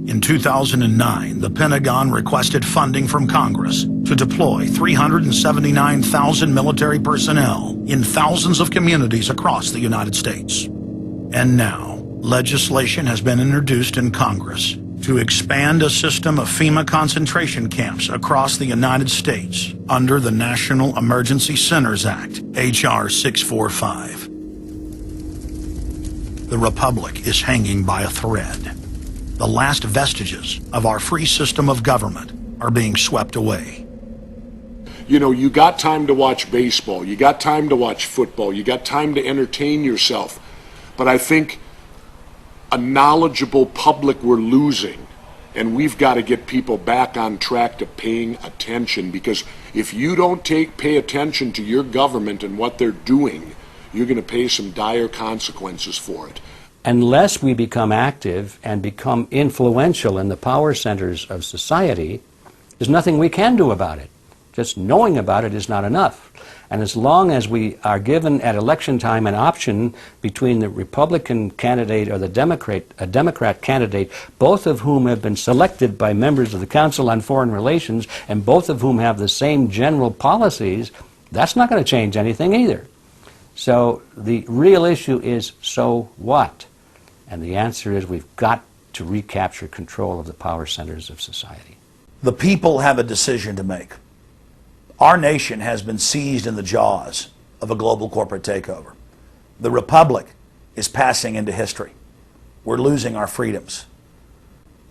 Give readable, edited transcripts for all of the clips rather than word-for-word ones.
In 2009, the Pentagon requested funding from Congress to deploy 379,000 military personnel in thousands of communities across the United States. And now, legislation has been introduced in Congress to expand a system of FEMA concentration camps across the United States under the National Emergency Centers Act, H.R. 645. The Republic is hanging by a thread. The last vestiges of our free system of government are being swept away. You know, you got time to watch baseball, you got time to watch football, you got time to entertain yourself. But I think a knowledgeable public we're losing, and we've got to get people back on track to paying attention, because if you don't pay attention to your government and what they're doing, you're going to pay some dire consequences for it. Unless we become active and become influential in the power centers of society, there's nothing we can do about it. Just knowing about it is not enough. And as long as we are given at election time an option between the Republican candidate or the Democrat candidate, both of whom have been selected by members of the Council on Foreign Relations and both of whom have the same general policies, that's not going to change anything either. So the real issue is, so what? And the answer is, we've got to recapture control of the power centers of society. The people have a decision to make. Our nation has been seized in the jaws of a global corporate takeover. The Republic is passing into history. We're losing our freedoms.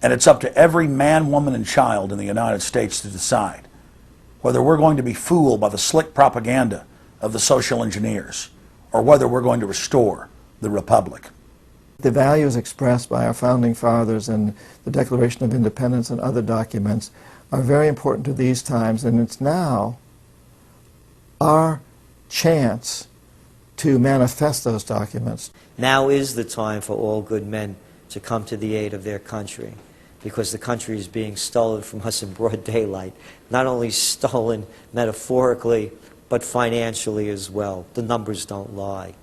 And it's up to every man, woman, and child in the United States to decide whether we're going to be fooled by the slick propaganda of the social engineers, or whether we're going to restore the Republic. The values expressed by our founding fathers and the Declaration of Independence and other documents are very important to these times, and it's now our chance to manifest those documents. Now is the time for all good men to come to the aid of their country, because the country is being stolen from us in broad daylight. Not only stolen metaphorically, but financially as well. The numbers don't lie.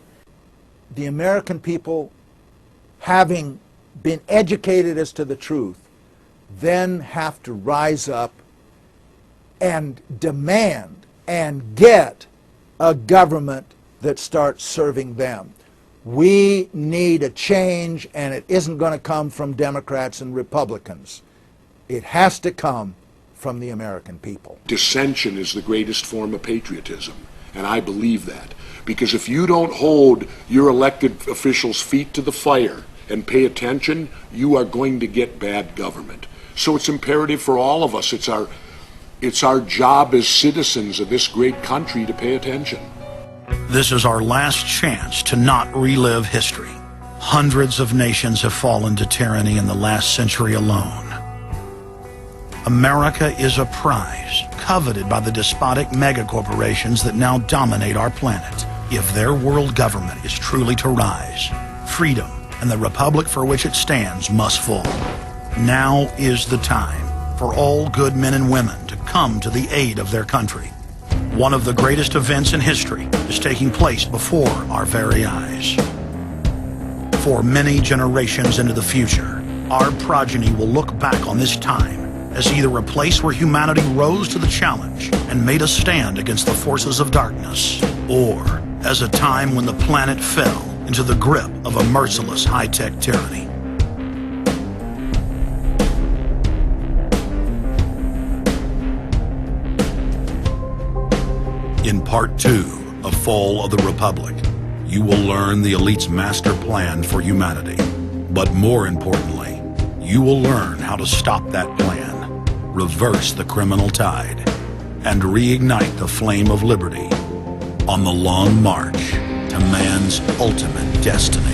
The American people, having been educated as to the truth, then have to rise up and demand and get a government that starts serving them. We need a change, and it isn't going to come from Democrats and Republicans. It has to come from the American people. Dissension is the greatest form of patriotism, and I believe that. Because if you don't hold your elected officials' feet to the fire and pay attention, you are going to get bad government. So it's imperative for all of us. It's our job as citizens of this great country to pay attention. This is our last chance to not relive history. Hundreds of nations have fallen to tyranny in the last century alone. America is a prize coveted by the despotic megacorporations that now dominate our planet. If their world government is truly to rise, freedom and the republic for which it stands must fall. Now is the time for all good men and women to come to the aid of their country. One of the greatest events in history is taking place before our very eyes. For many generations into the future, our progeny will look back on this time as either a place where humanity rose to the challenge and made a stand against the forces of darkness, or as a time when the planet fell into the grip of a merciless high-tech tyranny. In Part 2 of Fall of the Republic, you will learn the elite's master plan for humanity. But more importantly, you will learn how to stop that plan, reverse the criminal tide, and reignite the flame of liberty on the long march to man's ultimate destiny.